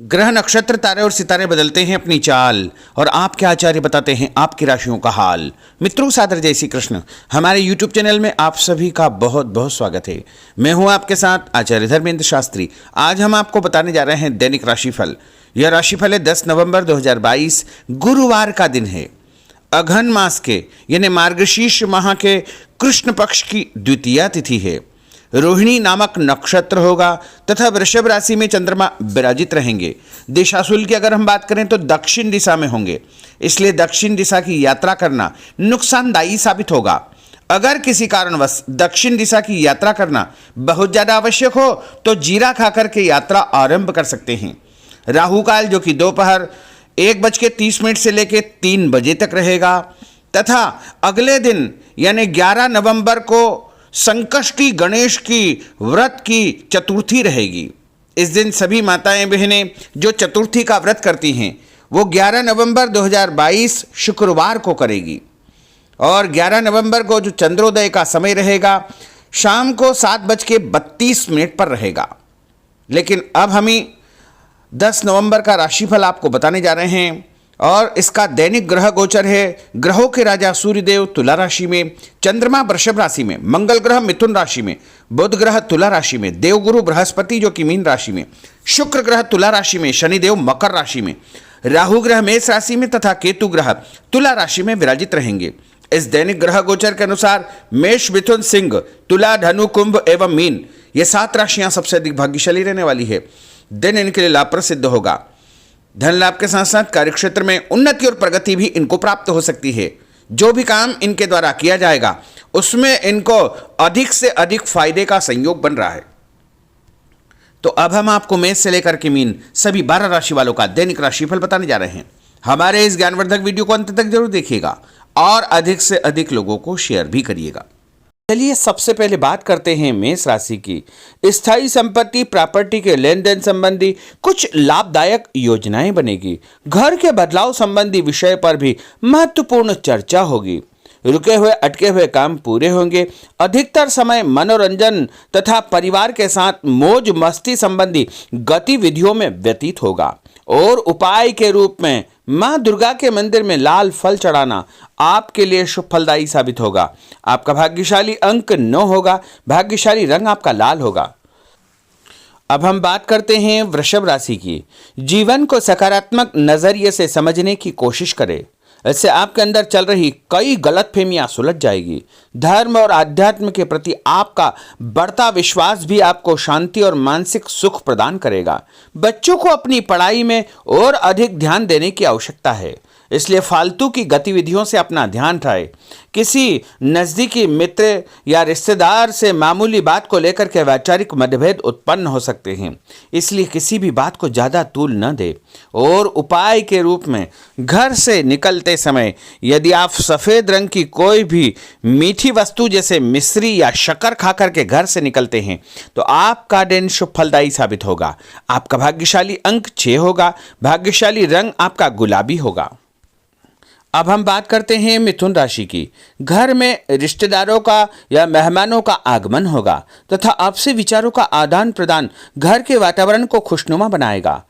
ग्रह नक्षत्र तारे और सितारे बदलते हैं अपनी चाल और आपके आचार्य बताते हैं आपकी राशियों का हाल। मित्रों, सादर जय श्री कृष्ण। हमारे YouTube चैनल में आप सभी का बहुत बहुत स्वागत है। मैं हूं आपके साथ आचार्य धर्मेंद्र शास्त्री। आज हम आपको बताने जा रहे हैं दैनिक राशिफल। यह राशिफल है 10 नवंबर 2022 गुरुवार का दिन है। अघन मास के यानी मार्गशीर्ष माह के कृष्ण पक्ष की द्वितीया तिथि है। रोहिणी नामक नक्षत्र होगा तथा वृषभ राशि में चंद्रमा विराजित रहेंगे। दिशाशूल की अगर हम बात करें तो दक्षिण दिशा में होंगे, इसलिए दक्षिण दिशा की यात्रा करना नुकसानदायी साबित होगा। अगर किसी कारणवश दक्षिण दिशा की यात्रा करना बहुत ज़्यादा आवश्यक हो तो जीरा खाकर के यात्रा आरंभ कर सकते हैं। राहु काल जो कि दोपहर 1:30 से लेकर 3 बजे तक रहेगा तथा अगले दिन यानी 11 नवंबर को संकष्टी गणेश की व्रत की चतुर्थी रहेगी। इस दिन सभी माताएं बहनें जो चतुर्थी का व्रत करती हैं वो 11 नवंबर 2022 शुक्रवार को करेगी और 11 नवंबर को जो चंद्रोदय का समय रहेगा शाम को 7:32 पर रहेगा। लेकिन अब हम 10 नवंबर का राशिफल आपको बताने जा रहे हैं और इसका दैनिक ग्रह गोचर है। ग्रहों के राजा सूर्यदेव तुला राशि में, चंद्रमा वृषभ राशि में, मंगल ग्रह मिथुन राशि में, बुध ग्रह तुला राशि में, देवगुरु बृहस्पति जो कि मीन राशि में, शुक्र ग्रह तुला राशि में, शनिदेव मकर राशि में, राहु ग्रह मेष राशि में तथा केतु ग्रह तुला राशि में विराजित रहेंगे। इस दैनिक ग्रह गोचर के अनुसार मेष, मिथुन, सिंह, तुला, धनु, कुंभ एवं मीन ये 7 राशियां सबसे अधिक भाग्यशाली रहने वाली है। दिन इनके लिए लाभप्रद सिद्ध होगा। धन लाभ के साथ साथ कार्यक्षेत्र में उन्नति और प्रगति भी इनको प्राप्त हो सकती है। जो भी काम इनके द्वारा किया जाएगा उसमें इनको अधिक से अधिक फायदे का संयोग बन रहा है। तो अब हम आपको मेष से लेकर के मीन सभी 12 राशि वालों का दैनिक राशिफल बताने जा रहे हैं। हमारे इस ज्ञानवर्धक वीडियो को अंत तक जरूर देखिएगा और अधिक से अधिक लोगों को शेयर भी करिएगा। चलिए सबसे पहले बात करते हैं मेष राशि की। स्थायी संपत्ति प्रॉपर्टी के लेन देन संबंधी कुछ लाभदायक योजनाएं बनेगी। घर के बदलाव संबंधी विषय पर भी महत्वपूर्ण चर्चा होगी। रुके हुए अटके हुए काम पूरे होंगे। अधिकतर समय मनोरंजन तथा परिवार के साथ मौज मस्ती संबंधी गतिविधियों में व्यतीत होगा और उपाय के रूप में मां दुर्गा के मंदिर में लाल फल चढ़ाना आपके लिए शुभ फलदायी साबित होगा। आपका भाग्यशाली अंक 9 होगा। भाग्यशाली रंग आपका लाल होगा। अब हम बात करते हैं वृषभ राशि की। जीवन को सकारात्मक नजरिए से समझने की कोशिश करें, इससे आपके अंदर चल रही कई गलतफहमियां सुलझ जाएगी। धर्म और आध्यात्म के प्रति आपका बढ़ता विश्वास भी आपको शांति और मानसिक सुख प्रदान करेगा। बच्चों को अपनी पढ़ाई में और अधिक ध्यान देने की आवश्यकता है, इसलिए फालतू की गतिविधियों से अपना ध्यान हटाएं। किसी नज़दीकी मित्र या रिश्तेदार से मामूली बात को लेकर के वैचारिक मतभेद उत्पन्न हो सकते हैं, इसलिए किसी भी बात को ज़्यादा तूल न दें। और उपाय के रूप में घर से निकलते समय यदि आप सफ़ेद रंग की कोई भी मीठी वस्तु जैसे मिश्री या शक्कर खा करके घर से निकलते हैं तो आपका दिन शुभ फलदायी साबित होगा। आपका भाग्यशाली अंक 6 होगा। भाग्यशाली रंग आपका गुलाबी होगा। अब हम बात करते हैं मिथुन राशि की। घर में रिश्तेदारों का या मेहमानों का आगमन होगा तथा आपसी विचारों का आदान प्रदान घर के वातावरण को खुशनुमा बनाएगा।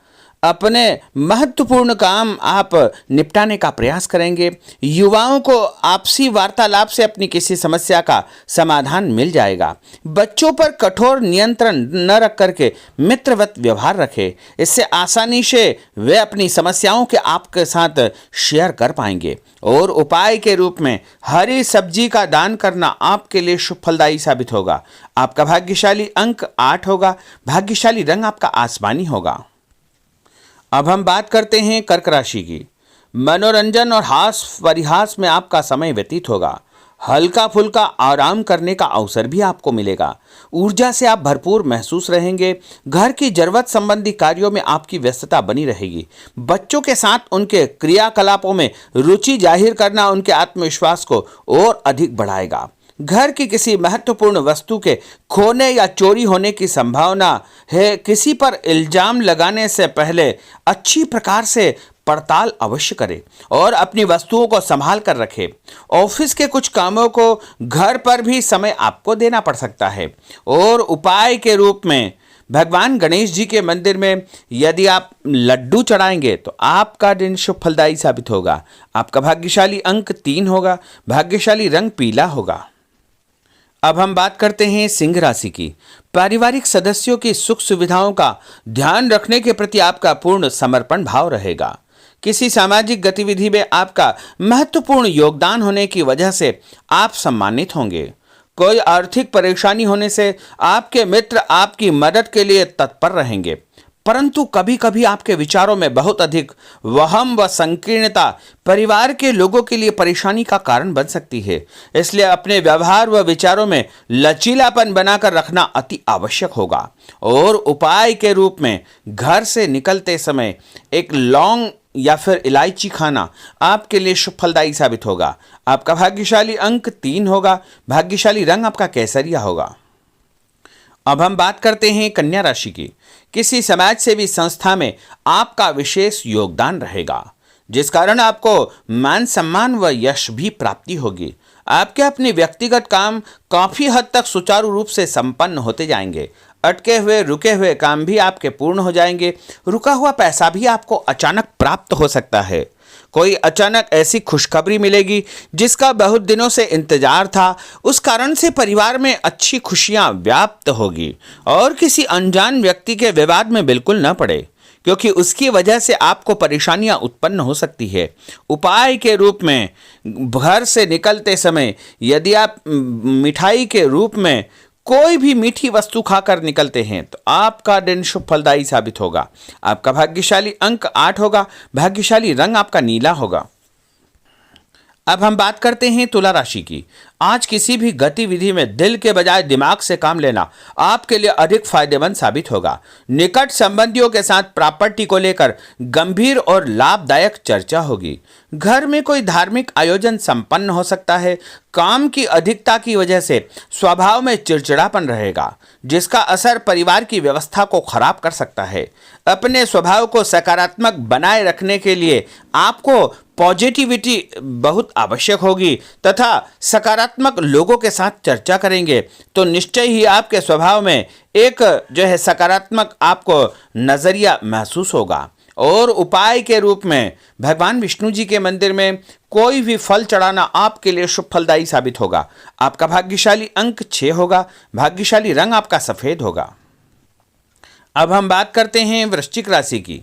अपने महत्वपूर्ण काम आप निपटाने का प्रयास करेंगे। युवाओं को आपसी वार्तालाप से अपनी किसी समस्या का समाधान मिल जाएगा। बच्चों पर कठोर नियंत्रण न रख करके मित्रवत व्यवहार रखें, इससे आसानी से वे अपनी समस्याओं के आपके साथ शेयर कर पाएंगे। और उपाय के रूप में हरी सब्जी का दान करना आपके लिए शुभ फलदायी साबित होगा। आपका भाग्यशाली अंक 8 होगा। भाग्यशाली रंग आपका आसमानी होगा। अब हम बात करते हैं कर्क राशि की। मनोरंजन और हास परिहास में आपका समय व्यतीत होगा। हल्का फुल्का आराम करने का अवसर भी आपको मिलेगा। ऊर्जा से आप भरपूर महसूस रहेंगे। घर की जरूरत संबंधी कार्यों में आपकी व्यस्तता बनी रहेगी। बच्चों के साथ उनके क्रियाकलापों में रुचि जाहिर करना उनके आत्मविश्वास को और अधिक बढ़ाएगा। घर की किसी महत्वपूर्ण वस्तु के खोने या चोरी होने की संभावना है। किसी पर इल्जाम लगाने से पहले अच्छी प्रकार से पड़ताल अवश्य करें और अपनी वस्तुओं को संभाल कर रखें। ऑफिस के कुछ कामों को घर पर भी समय आपको देना पड़ सकता है और उपाय के रूप में भगवान गणेश जी के मंदिर में यदि आप लड्डू चढ़ाएंगे तो आपका दिन शुभ फलदायी साबित होगा। आपका भाग्यशाली अंक 3 होगा। भाग्यशाली रंग पीला होगा। अब हम बात करते हैं सिंह राशि की। पारिवारिक सदस्यों की सुख सुविधाओं का ध्यान रखने के प्रति आपका पूर्ण समर्पण भाव रहेगा। किसी सामाजिक गतिविधि में आपका महत्वपूर्ण योगदान होने की वजह से आप सम्मानित होंगे। कोई आर्थिक परेशानी होने से आपके मित्र आपकी मदद के लिए तत्पर रहेंगे, परंतु कभी कभी आपके विचारों में बहुत अधिक वहम व संकीर्णता परिवार के लोगों के लिए परेशानी का कारण बन सकती है। इसलिए अपने व्यवहार व विचारों में लचीलापन बनाकर रखना अति आवश्यक होगा। और उपाय के रूप में घर से निकलते समय एक लौंग या फिर इलायची खाना आपके लिए शुभ फलदायी साबित होगा। आपका भाग्यशाली अंक 3 होगा। भाग्यशाली रंग आपका केसरिया होगा। अब हम बात करते हैं कन्या राशि की। किसी समाज सेवी संस्था में आपका विशेष योगदान रहेगा, जिस कारण आपको मान सम्मान व यश भी प्राप्ति होगी। आपके अपने व्यक्तिगत काम काफी हद तक सुचारू रूप से संपन्न होते जाएंगे। अटके हुए रुके हुए काम भी आपके पूर्ण हो जाएंगे। रुका हुआ पैसा भी आपको अचानक प्राप्त हो सकता है। कोई अचानक ऐसी खुशखबरी मिलेगी जिसका बहुत दिनों से इंतजार था। उस कारण से परिवार में अच्छी खुशियां व्याप्त होगी और किसी अनजान व्यक्ति के विवाद में बिल्कुल न पड़े, क्योंकि उसकी वजह से आपको परेशानियां उत्पन्न हो सकती है। उपाय के रूप में घर से निकलते समय यदि आप मिठाई के रूप में कोई भी मीठी वस्तु खाकर निकलते हैं तो आपका दिन शुभ फलदायी साबित होगा। आपका भाग्यशाली अंक 8 होगा। भाग्यशाली रंग आपका नीला होगा। अब हम बात करते हैं तुला राशि की। आज किसी भी गतिविधि में दिल के बजाय दिमाग से काम लेना आपके लिए अधिक फायदेमंद साबित होगा। निकट संबंधियों के साथ प्रॉपर्टी को लेकर गंभीर और लाभदायक चर्चा होगी। घर में कोई धार्मिक आयोजन संपन्न हो सकता है। काम की अधिकता की वजह से स्वभाव में चिड़चिड़ापन रहेगा, जिसका असर परिवार की व्यवस्था को खराब कर सकता है। अपने स्वभाव को सकारात्मक बनाए रखने के लिए आपको पॉजिटिविटी बहुत आवश्यक होगी तथा सकारात्मक लोगों के साथ चर्चा करेंगे तो निश्चय ही आपके स्वभाव में एक सकारात्मक आपको नजरिया महसूस होगा। और उपाय के रूप में भगवान विष्णु जी के मंदिर में कोई भी फल चढ़ाना आपके लिए शुभ फलदायी साबित होगा। आपका भाग्यशाली अंक 6 होगा। भाग्यशाली रंग आपका सफेद होगा। अब हम बात करते हैं वृश्चिक राशि की।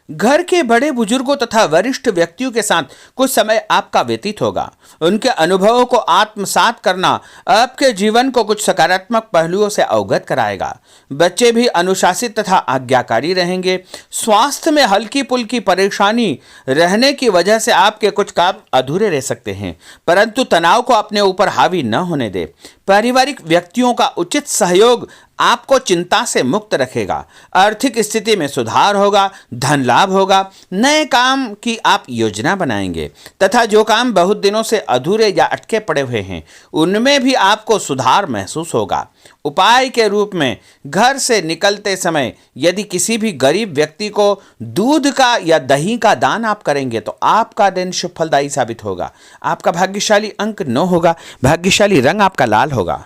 घर के बड़े बुजुर्गों तथा वरिष्ठ व्यक्तियों के साथ कुछ समय आपका व्यतीत होगा। उनके अनुभवों को आत्मसात करना आपके जीवन को कुछ सकारात्मक पहलुओं से अवगत कराएगा। बच्चे भी अनुशासित तथा आज्ञाकारी रहेंगे। स्वास्थ्य में हल्की पुल्की परेशानी रहने की वजह से आपके कुछ काम अधूरे रह सकते हैं, परंतु तनाव को अपने ऊपर हावी न होने दे। पारिवारिक व्यक्तियों का उचित सहयोग आपको चिंता से मुक्त रखेगा। आर्थिक स्थिति में सुधार होगा। धन लाभ होगा। नए काम की आप योजना बनाएंगे तथा जो काम बहुत दिनों से अधूरे या अटके पड़े हुए हैं उनमें भी आपको सुधार महसूस होगा। उपाय के रूप में घर से निकलते समय यदि किसी भी गरीब व्यक्ति को दूध का या दही का दान आप करेंगे तो आपका दिन शुभ फलदायी साबित होगा। आपका भाग्यशाली अंक 9 होगा। भाग्यशाली रंग आपका लाल होगा।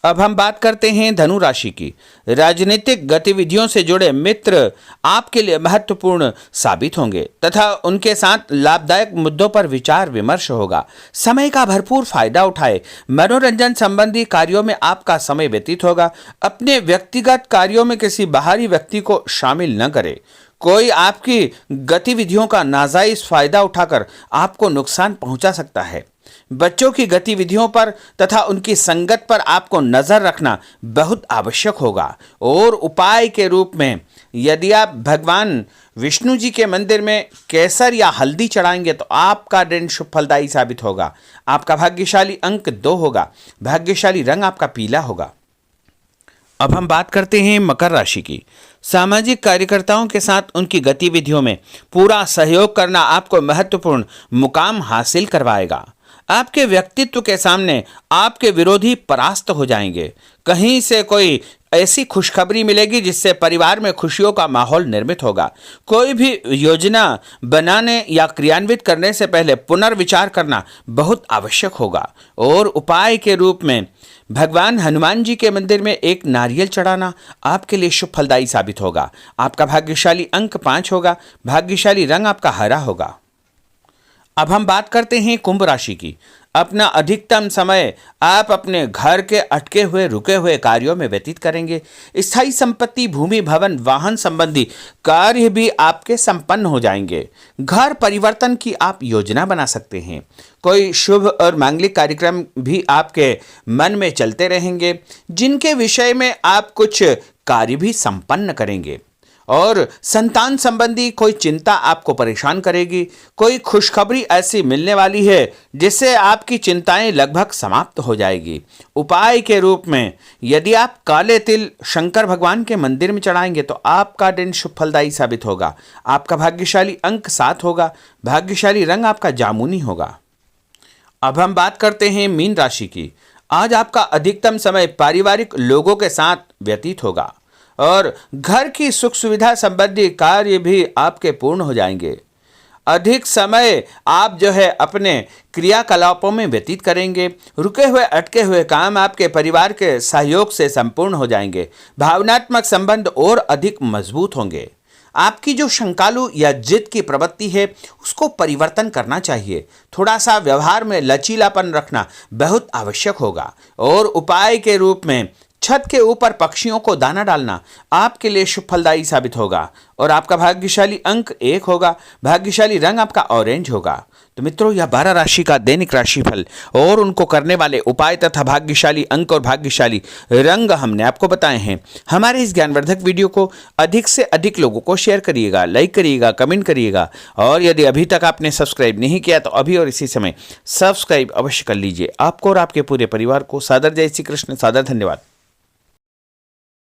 अब हम बात करते हैं धनु राशि की। राजनीतिक गतिविधियों से जुड़े मित्र आपके लिए महत्वपूर्ण साबित होंगे तथा उनके साथ लाभदायक मुद्दों पर विचार विमर्श होगा। समय का भरपूर फायदा उठाए। मनोरंजन संबंधी कार्यों में आपका समय व्यतीत होगा। अपने व्यक्तिगत कार्यों में किसी बाहरी व्यक्ति को शामिल न करें। कोई आपकी गतिविधियों का नाजायज फायदा उठाकर आपको नुकसान पहुंचा सकता है। बच्चों की गतिविधियों पर तथा उनकी संगत पर आपको नजर रखना बहुत आवश्यक होगा। और उपाय के रूप में यदि आप भगवान विष्णु जी के मंदिर में केसर या हल्दी चढ़ाएंगे तो आपका दिन शुभ फलदायी साबित होगा। आपका भाग्यशाली अंक 2 होगा। भाग्यशाली रंग आपका पीला होगा। अब हम बात करते हैं मकर राशि की। सामाजिक कार्यकर्ताओं के साथ उनकी गतिविधियों में पूरा सहयोग करना आपको महत्वपूर्ण मुकाम हासिल करवाएगा। आपके व्यक्तित्व के सामने आपके विरोधी परास्त हो जाएंगे। कहीं से कोई ऐसी खुशखबरी मिलेगी जिससे परिवार में खुशियों का माहौल निर्मित होगा। कोई भी योजना बनाने या क्रियान्वित करने से पहले पुनर्विचार करना बहुत आवश्यक होगा। और उपाय के रूप में भगवान हनुमान जी के मंदिर में एक नारियल चढ़ाना आपके लिए शुभ फलदायी साबित होगा। आपका भाग्यशाली अंक 5 होगा। भाग्यशाली रंग आपका हरा होगा। अब हम बात करते हैं कुंभ राशि की। अपना अधिकतम समय आप अपने घर के अटके हुए रुके हुए कार्यों में व्यतीत करेंगे। स्थायी संपत्ति, भूमि, भवन, वाहन संबंधी कार्य भी आपके संपन्न हो जाएंगे। घर परिवर्तन की आप योजना बना सकते हैं। कोई शुभ और मांगलिक कार्यक्रम भी आपके मन में चलते रहेंगे, जिनके विषय में आप कुछ कार्य भी संपन्न करेंगे। और संतान संबंधी कोई चिंता आपको परेशान करेगी। कोई खुशखबरी ऐसी मिलने वाली है जिससे आपकी चिंताएं लगभग समाप्त हो जाएगी। उपाय के रूप में यदि आप काले तिल शंकर भगवान के मंदिर में चढ़ाएंगे तो आपका दिन शुभ फलदायी साबित होगा। आपका भाग्यशाली अंक 7 होगा। भाग्यशाली रंग आपका जामुनी होगा। अब हम बात करते हैं मीन राशि की। आज आपका अधिकतम समय पारिवारिक लोगों के साथ व्यतीत होगा और घर की सुख सुविधा संबंधी कार्य भी आपके पूर्ण हो जाएंगे। अधिक समय आप अपने क्रियाकलापों में व्यतीत करेंगे। रुके हुए अटके हुए काम आपके परिवार के सहयोग से संपूर्ण हो जाएंगे। भावनात्मक संबंध और अधिक मजबूत होंगे। आपकी जो शंकालु या जिद की प्रवृत्ति है उसको परिवर्तन करना चाहिए। थोड़ा सा व्यवहार में लचीलापन रखना बहुत आवश्यक होगा। और उपाय के रूप में छत के ऊपर पक्षियों को दाना डालना आपके लिए शुभ फलदायी साबित होगा। और आपका भाग्यशाली अंक 1 होगा। भाग्यशाली रंग आपका ऑरेंज होगा। तो मित्रों, यह 12 राशि का दैनिक राशिफल और उनको करने वाले उपाय तथा भाग्यशाली अंक और भाग्यशाली रंग हमने आपको बताए हैं। हमारे इस ज्ञानवर्धक वीडियो को अधिक से अधिक लोगों को शेयर करिएगा, लाइक करिएगा, कमेंट करिएगा। और यदि अभी तक आपने सब्सक्राइब नहीं किया तो अभी और इसी समय सब्सक्राइब अवश्य कर लीजिए। आपको और आपके पूरे परिवार को सादर जय श्री कृष्ण, सादर धन्यवाद।